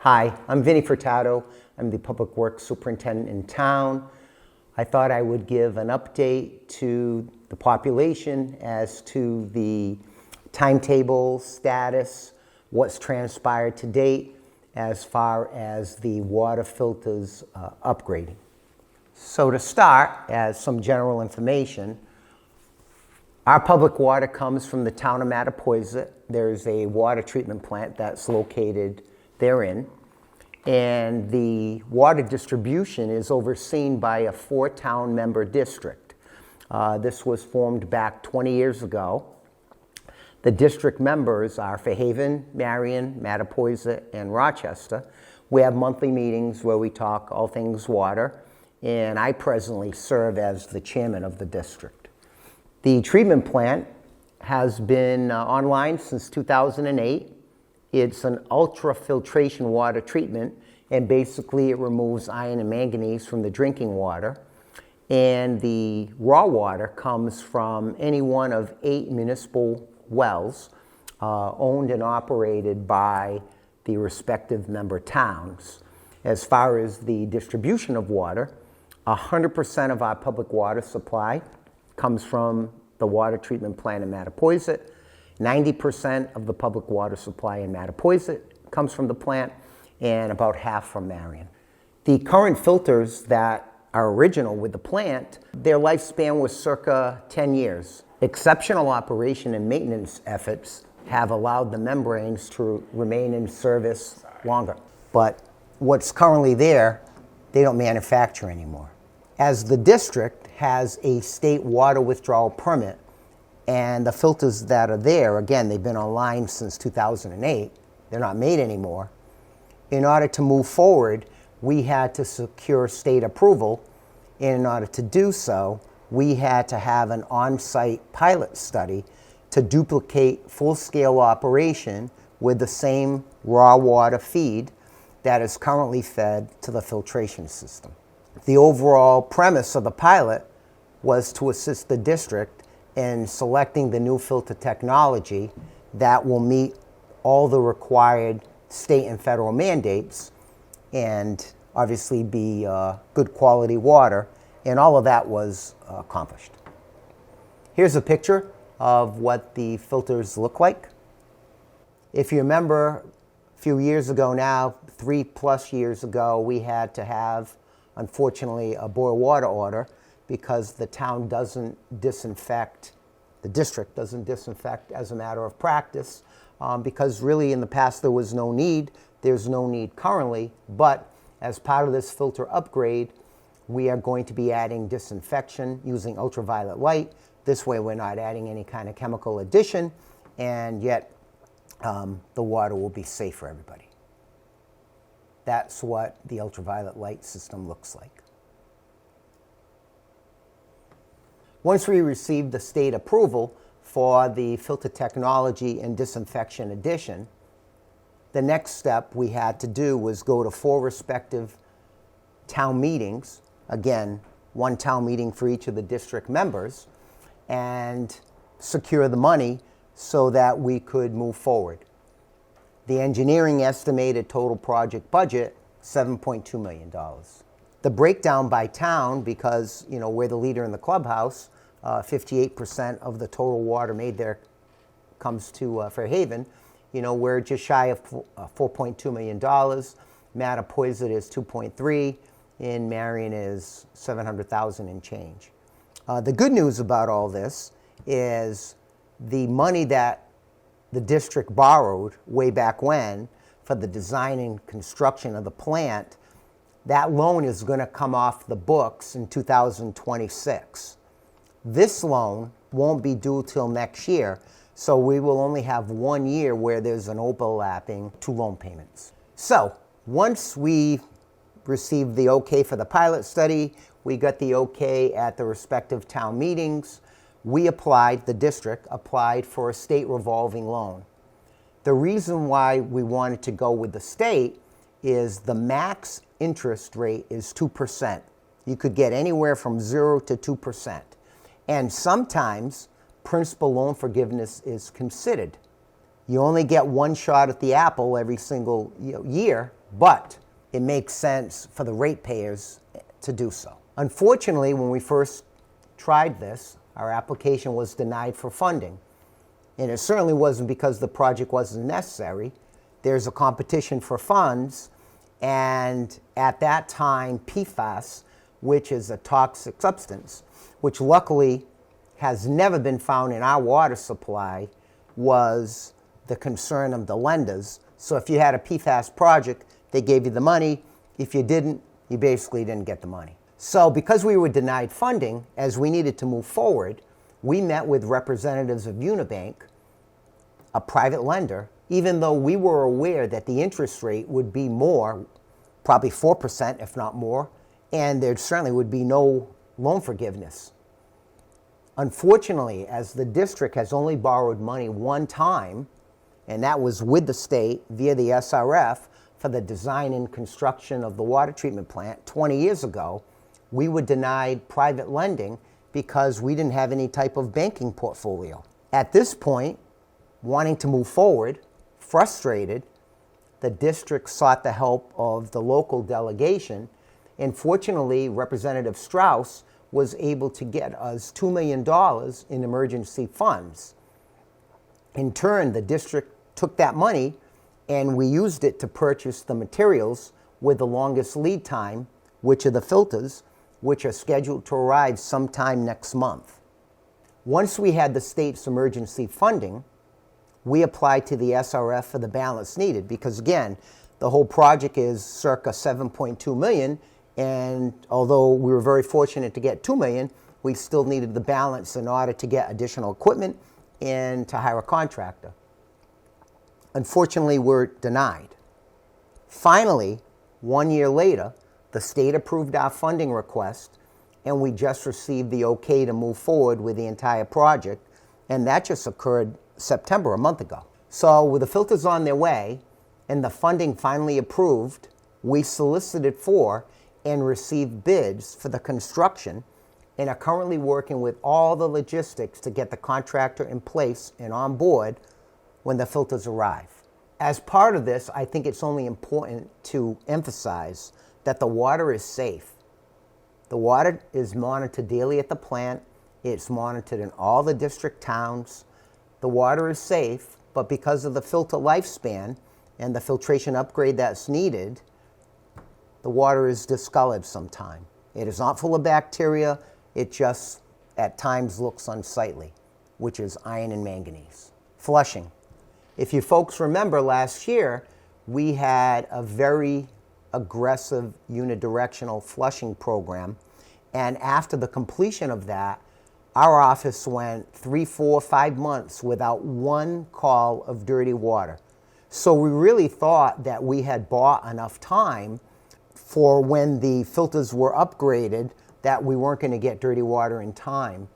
Hi, I'm Vinnie Furtado. I'm the Public Works Superintendent in town. I thought I would give an update to the population as to the timetable, status, what's transpired to date as far as the water filters upgrading. So to start, as some general information, our public water comes from the town of Mattapoisett. There's a water treatment plant that's located therein, and the water distribution is overseen by a 4-town member district. This was formed back 20 years ago. The district members are Fairhaven, Marion, Mattapoisett, and Rochester. We have monthly meetings where we talk all things water, and I presently serve as the chairman of the district. The treatment plant has been online since 2008. It's an ultrafiltration water treatment, and basically it removes iron and manganese from the drinking water. And the raw water comes from any one of 8 municipal wells owned and operated by the respective member towns. As far as the distribution of water, 100% of our public water supply comes from the water treatment plant in Mattapoisett. 90% of the public water supply in Mattapoisett comes from the plant, and about half from Marion. The current filters that are original with the plant, their lifespan was circa 10 years. Exceptional operation and maintenance efforts have allowed the membranes to remain in service longer. But what's currently there, they don't manufacture anymore. As the district has a state water withdrawal permit, and the filters that are there, again, they've been online since 2008, they're not made anymore. In order to move forward, we had to secure state approval. And in order to do so, we had to have an on-site pilot study to duplicate full-scale operation with the same raw water feed that is currently fed to the filtration system. The overall premise of the pilot was to assist the district in selecting the new filter technology that will meet all the required state and federal mandates and obviously be good quality water, and all of that was accomplished. Here's a picture of what the filters look like. If you remember, a few years ago now, 3+ years ago, we had to have, unfortunately, a boil water order because the town doesn't disinfect, the district doesn't disinfect as a matter of practice, because really in the past there was no need. There's no need currently, but as part of this filter upgrade, we are going to be adding disinfection using ultraviolet light. This way we're not adding any kind of chemical addition, and yet the water will be safe for everybody. That's what the ultraviolet light system looks like. Once we received the state approval for the filter technology and disinfection addition, the next step we had to do was go to 4 respective town meetings, again, 1 town meeting for each of the district members, and secure the money so that we could move forward. The engineering estimated total project budget, $7.2 million. The breakdown by town, because we're the leader in the clubhouse, 58% of the total water made there comes to Fairhaven. We're just shy of $4.2 million. Mattapoisett is 2.3, and Marion is 700,000 and change. The good news about all this is the money that the district borrowed way back when for the design and construction of the plant, that loan is going to come off the books in 2026. This loan won't be due till next year, so we will only have 1 year where there's an overlapping 2 loan payments. So once we received the okay for the pilot study, we got the okay at the respective town meetings, the district applied for a state revolving loan. The reason why we wanted to go with the state is the max interest rate is 2%. You could get anywhere from 0 to 2%. And sometimes principal loan forgiveness is considered. You only get one shot at the apple every single year, but it makes sense for the ratepayers to do so. Unfortunately, when we first tried this, our application was denied for funding. And it certainly wasn't because the project wasn't necessary. There's a competition for funds, and at that time, PFAS, which is a toxic substance, which luckily has never been found in our water supply, was the concern of the lenders. So if you had a PFAS project, they gave you the money. If you didn't, you basically didn't get the money. So because we were denied funding, as we needed to move forward, we met with representatives of Unibank, a private lender, even though we were aware that the interest rate would be more, probably 4%, if not more, and there certainly would be no loan forgiveness. Unfortunately, as the district has only borrowed money one time, and that was with the state via the SRF for the design and construction of the water treatment plant 20 years ago, we were denied private lending because we didn't have any type of banking portfolio. At this point, wanting to move forward, frustrated, the district sought the help of the local delegation, and fortunately, Representative Strauss was able to get us $2 million in emergency funds. In turn, the district took that money and we used it to purchase the materials with the longest lead time, which are the filters, which are scheduled to arrive sometime next month. Once we had the state's emergency funding, we applied to the SRF for the balance needed because, again, the whole project is circa $7.2 million, and although we were very fortunate to get $2 million, we still needed the balance in order to get additional equipment and to hire a contractor. Unfortunately, we're denied. Finally, 1 year later, the state approved our funding request, and we just received the okay to move forward with the entire project, and that just occurred September, a month ago. So with the filters on their way and the funding finally approved, we solicited for and received bids for the construction and are currently working with all the logistics to get the contractor in place and on board when the filters arrive. As part of this, I think it's only important to emphasize that the water is safe. The water is monitored daily at the plant. It's monitored in all the district towns. The water is safe, but because of the filter lifespan and the filtration upgrade that's needed, the water is discolored sometime. It is not full of bacteria. It just at times looks unsightly, which is iron and manganese. Flushing. If you folks remember last year, we had a very aggressive unidirectional flushing program, and after the completion of that, our office went 3, 4, 5 months without one call of dirty water. So we really thought that we had bought enough time for when the filters were upgraded that we weren't going to get dirty water in time.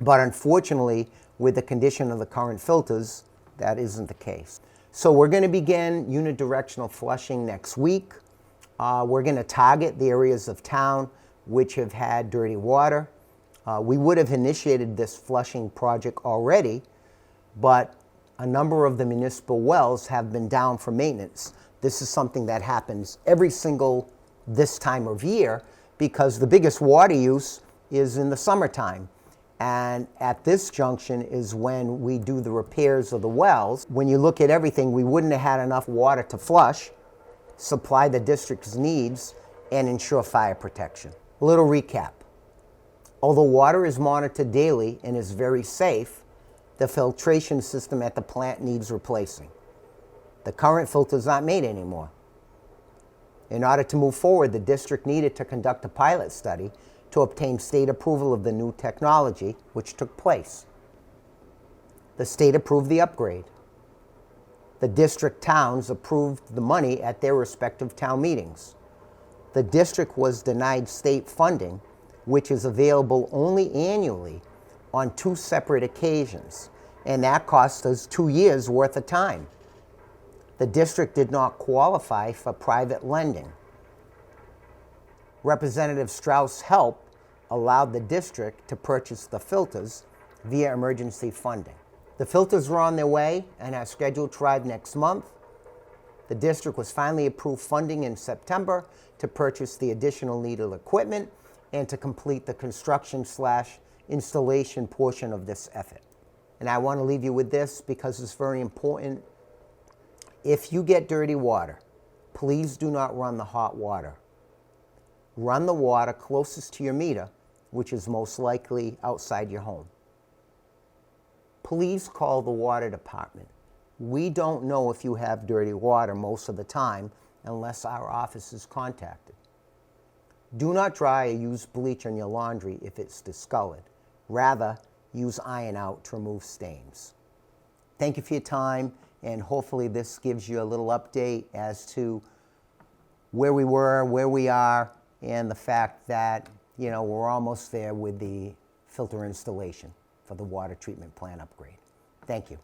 But unfortunately, with the condition of the current filters, that isn't the case. So we're going to begin unidirectional flushing next week. We're going to target the areas of town which have had dirty water. We would have initiated this flushing project already, but a number of the municipal wells have been down for maintenance. This is something that happens every single this time of year because the biggest water use is in the summertime. And at this junction is when we do the repairs of the wells. When you look at everything, we wouldn't have had enough water to flush, supply the district's needs, and ensure fire protection. A little recap. Although water is monitored daily and is very safe, the filtration system at the plant needs replacing. The current filters aren't made anymore. In order to move forward, the district needed to conduct a pilot study to obtain state approval of the new technology, which took place. The state approved the upgrade. The district towns approved the money at their respective town meetings. The district was denied state funding, which is available only annually on 2 separate occasions, and that cost us 2 years worth of time. The district did not qualify for private lending. Representative Strauss' help allowed the district to purchase the filters via emergency funding. The filters are on their way and are scheduled to arrive next month. The district was finally approved funding in September to purchase the additional needed equipment and to complete the construction/installation portion of this effort. And I want to leave you with this because it's very important. If you get dirty water, please do not run the hot water. Run the water closest to your meter, which is most likely outside your home. Please call the water department. We don't know if you have dirty water most of the time unless our office is contacted. Do not dry or use bleach on your laundry if it's discolored. Rather, use iron out to remove stains. Thank you for your time, and hopefully this gives you a little update as to where we were, where we are, and the fact that, we're almost there with the filter installation for the water treatment plant upgrade. Thank you.